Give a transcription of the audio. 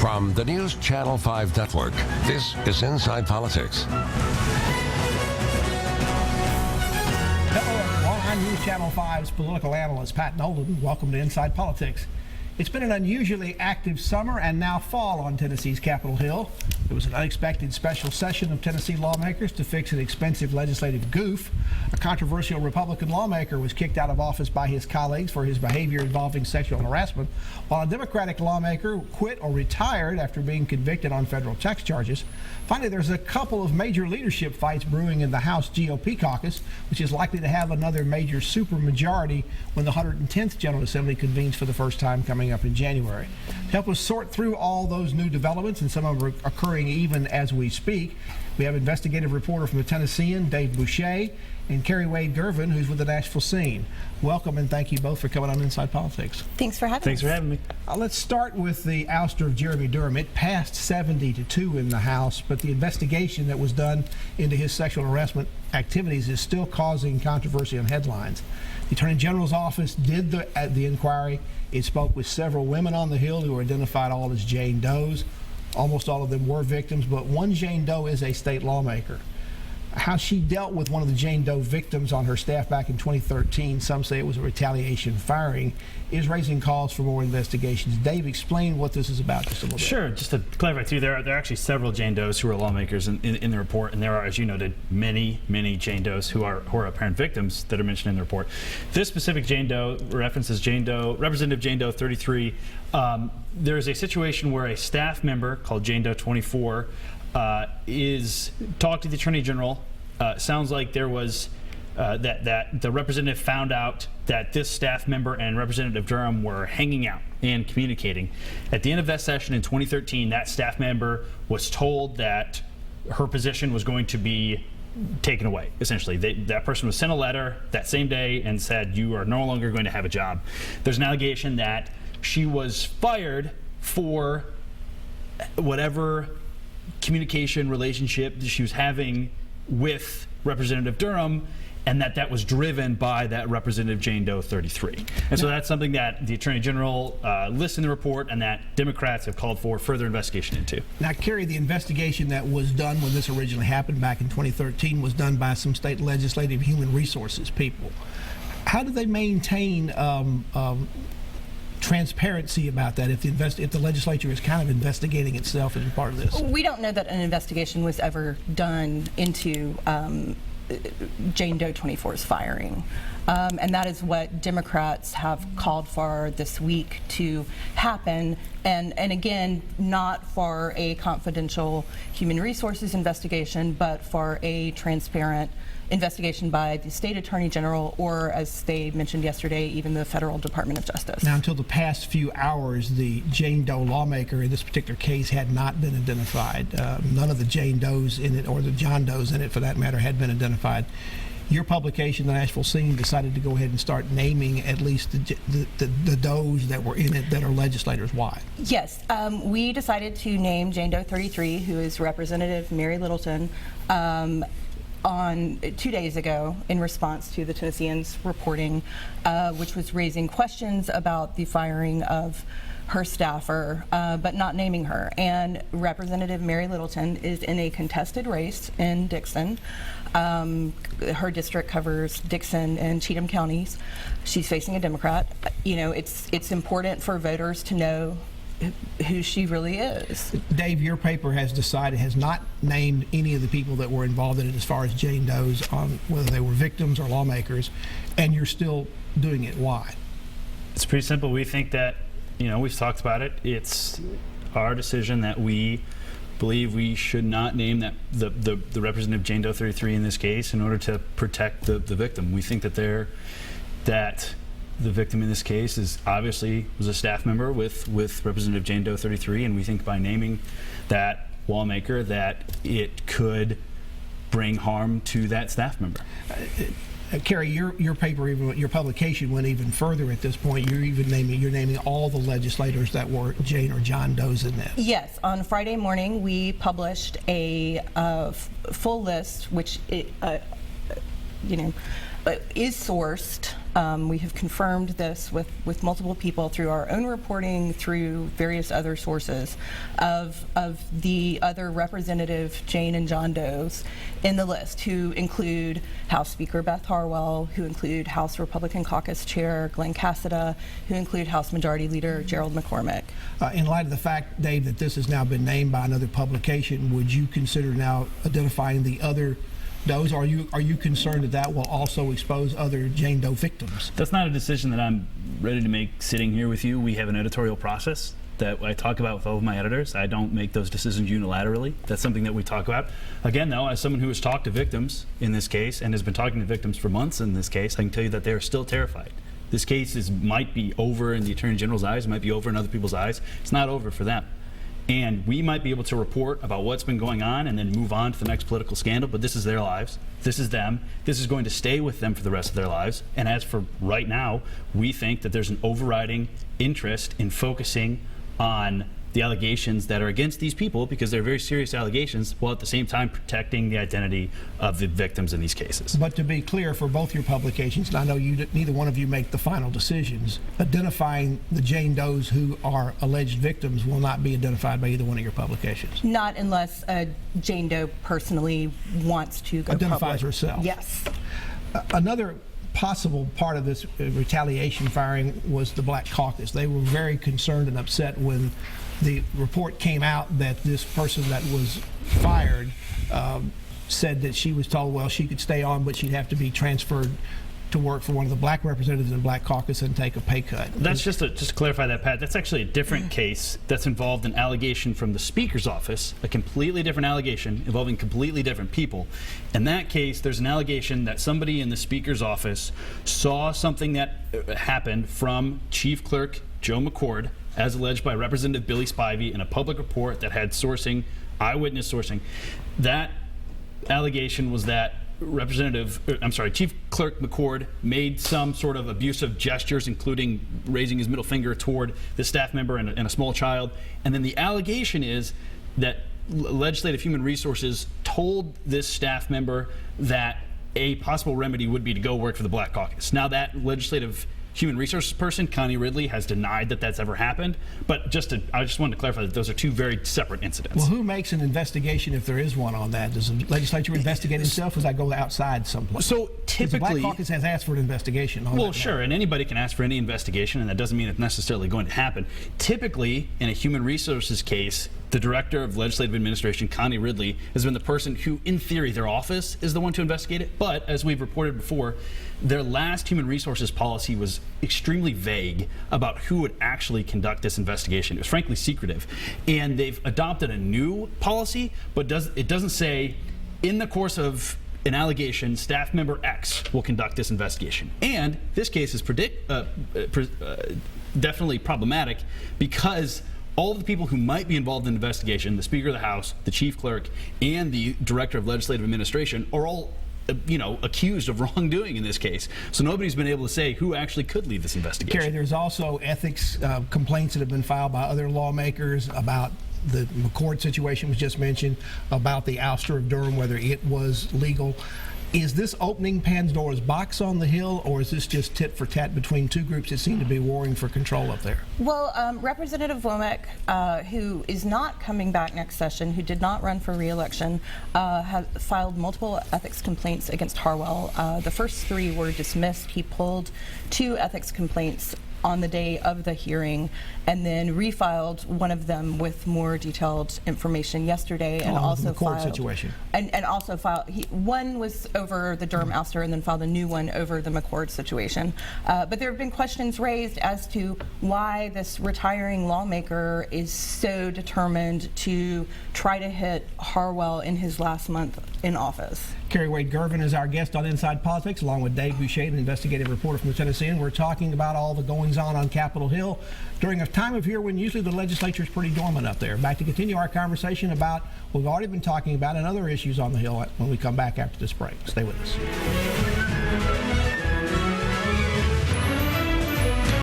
From the News Channel 5 Network, this is Inside Politics. Hello, everyone. I'm News Channel 5's political analyst, Pat Nolan. Welcome to Inside Politics. It's been an unusually active summer and now fall on Tennessee's Capitol Hill. There was an unexpected special session of Tennessee lawmakers to fix an expensive legislative goof. A controversial Republican lawmaker was kicked out of office by his colleagues for his behavior involving sexual harassment, while a Democratic lawmaker quit or retired after being convicted on federal tax charges. Finally, there's a couple of major leadership fights brewing in the House GOP caucus, which is likely to have another major supermajority when the 110th General Assembly convenes for the first time coming up in January. To help us sort through all those new developments, and some of them are occurring even as we speak, we have investigative reporter from the Tennessean, Dave Boucher, and Carrie Wade Gervin, who's with the Nashville scene. Welcome, and thank you both for coming on Inside Politics. Thanks for having us. Thanks for having me. Let's start with the ouster of Jeremy Durham. It passed 70-2 in the House, but the investigation that was done into his sexual harassment activities is still causing controversy and headlines. The Attorney General's office did the inquiry. It spoke with several women on the Hill who were identified all as Jane Does. Almost all of them were victims, but one Jane Doe is a state lawmaker. How she dealt with one of the Jane Doe victims on her staff back in 2013, some say it was a retaliation firing, is raising calls for more investigations. Dave, explain what this is about just a little bit. Sure. Just to clarify, too, there are actually several Jane Does who are lawmakers in the report, and there are, as you noted, many Jane Does who are apparent victims that are mentioned in the report. This specific Jane Doe references Representative Jane Doe 33. There is a situation where a staff member called Jane Doe 24 is talked to the Attorney General. Sounds like there was that the representative found out that this staff member and Representative Durham were hanging out and communicating. At the end of that session in 2013, that staff member was told that her position was going to be taken away. Essentially, that person was sent a letter that same day and said, "You are no longer going to have a job." There's an allegation that she was fired for whatever communication relationship that she was having with Representative Durham, and that was driven by that Representative Jane Doe 33. And so that's something that the Attorney General lists in the report and that Democrats have called for further investigation into. Now, Carrie, the investigation that was done when this originally happened back in 2013 was done by some state legislative human resources people. How do they maintain transparency about that if the legislature is kind of investigating itself as part of this? We don't know that an investigation was ever done into Jane Doe 24's firing. And that is what Democrats have called for this week to happen. And again, not for a confidential human resources investigation, but for a transparent investigation by the state attorney general, or as they mentioned yesterday, even the federal Department of Justice. Now, until the past few hours, the Jane Doe lawmaker in this particular case had not been identified. None of the Jane Does in it, or the John Does in it for that matter, had been identified. Your publication, the Nashville Scene, decided to go ahead and start naming at least the Does that were in it that are legislators. Why? Yes, we decided to name Jane Doe 33, who is Representative Mary Littleton, on 2 days ago in response to the Tennessean's reporting, which was raising questions about the firing of her staffer, but not naming her. And Representative Mary Littleton is in a contested race in Dixon. Her district covers Dixon and Cheatham counties. She's facing a Democrat. You know, it's important for voters to know who she really is. Dave, your paper has not named any of the people that were involved in it as far as Jane Does, on whether they were victims or lawmakers, and you're still doing it. Why? It's pretty simple. We think that, we've talked about it. It's our decision that we believe we should not name that the Representative Jane Doe 33 in this case in order to protect the victim. We think that the victim in this case was a staff member with Representative Jane Doe 33, and we think by naming that lawmaker that it could bring harm to that staff member. Carrie, your paper, your publication went even further at this point. You're naming all the legislators that were Jane or John Does in that. Yes, on Friday morning we published a full list, which is sourced We have confirmed this with multiple people through our own reporting, through various other sources, of the other representative Jane and John Does in the list, who include House Speaker Beth Harwell, who include House Republican Caucus Chair Glenn Cassida, who include House Majority Leader Gerald McCormick. In light of the fact, Dave, that this has now been named by another publication, would you consider now identifying the other Does? Are you concerned that that will also expose other Jane Doe victims? That's not a decision that I'm ready to make sitting here with you. We have an editorial process that I talk about with all of my editors. I don't make those decisions unilaterally. That's something that we talk about. Again, though, as someone who has talked to victims in this case and has been talking to victims for months in this case, I can tell you that they are still terrified. This case might be over in the Attorney General's eyes, it might be over in other people's eyes. It's not over for them. And we might be able to report about what's been going on and then move on to the next political scandal, but this is their lives. This is them. This is going to stay with them for the rest of their lives. And as for right now, we think that there's an overriding interest in focusing on the allegations that are against these people, because they're very serious allegations, while at the same time protecting the identity of the victims in these cases. But to be clear, for both your publications, and I know neither one of you make the final decisions, identifying the Jane Does who are alleged victims will not be identified by either one of your publications. Not unless Jane Doe personally wants to go Identifies public. herself. Yes. Another possible part of this retaliation firing was the Black Caucus. They were very concerned and upset when the report came out that this person that was fired said that she was told, well, she could stay on, but she'd have to be transferred to work for one of the black representatives in the Black Caucus and take a pay cut. That's just to clarify that, Pat, that's actually a different case that's involved an allegation from the Speaker's office, a completely different allegation involving completely different people. In that case, there's an allegation that somebody in the Speaker's office saw something that happened from Chief Clerk Joe McCord, as alleged by Representative Billy Spivey, in a public report that had eyewitness sourcing. That allegation was that Chief Clerk McCord made some sort of abusive gestures, including raising his middle finger toward the staff member and a small child. And then the allegation is that Legislative Human Resources told this staff member that a possible remedy would be to go work for the Black Caucus. Now, that Legislative Human Resources person, Connie Ridley, has denied that that's ever happened. But I just wanted to clarify that those are two very separate incidents. Well, who makes an investigation if there is one on that? Does the legislature investigate itself, or does that go outside someplace? So typically, the Black Caucus has asked for an investigation on that. Well, sure, and anybody can ask for any investigation, and that doesn't mean it's necessarily going to happen. Typically, in a human resources case, the Director of Legislative Administration, Connie Ridley, has been the person who, in theory, their office is the one to investigate it. But, as we've reported before, their last human resources policy was extremely vague about who would actually conduct this investigation. It was frankly secretive. And they've adopted a new policy, but it doesn't say, in the course of an allegation, staff member X will conduct this investigation. And this case is definitely problematic because all of the people who might be involved in the investigation, the Speaker of the House, the Chief Clerk, and the Director of Legislative Administration, are all accused of wrongdoing in this case. So nobody's been able to say who actually could lead this investigation. Kerry, there's also ethics complaints that have been filed by other lawmakers about the McCord situation was just mentioned, about the ouster of Durham, whether it was legal. Is this opening Pandora's box on the Hill, or is this just tit for tat between two groups that seem to be warring for control up there? Well, Representative Womack, who is not coming back next session, who did not run for re-election, has filed multiple ethics complaints against Harwell. The first 3 were dismissed. He pulled 2 ethics complaints on the day of the hearing, and then refiled one of them with more detailed information yesterday, and also the McCord filed situation. And also filed. One was over the Durham ouster, and then filed a new one over the McCord situation. But there have been questions raised as to why this retiring lawmaker is so determined to try to hit Harwell in his last month in office. Kerry Wade Gervin is our guest on Inside Politics, along with Dave Boucher, an investigative reporter from the Tennessean. We're talking about all the goings-on Capitol Hill during a time of year when usually the legislature is pretty dormant up there. Back to continue our conversation about what we've already been talking about and other issues on the Hill when we come back after this break. Stay with us.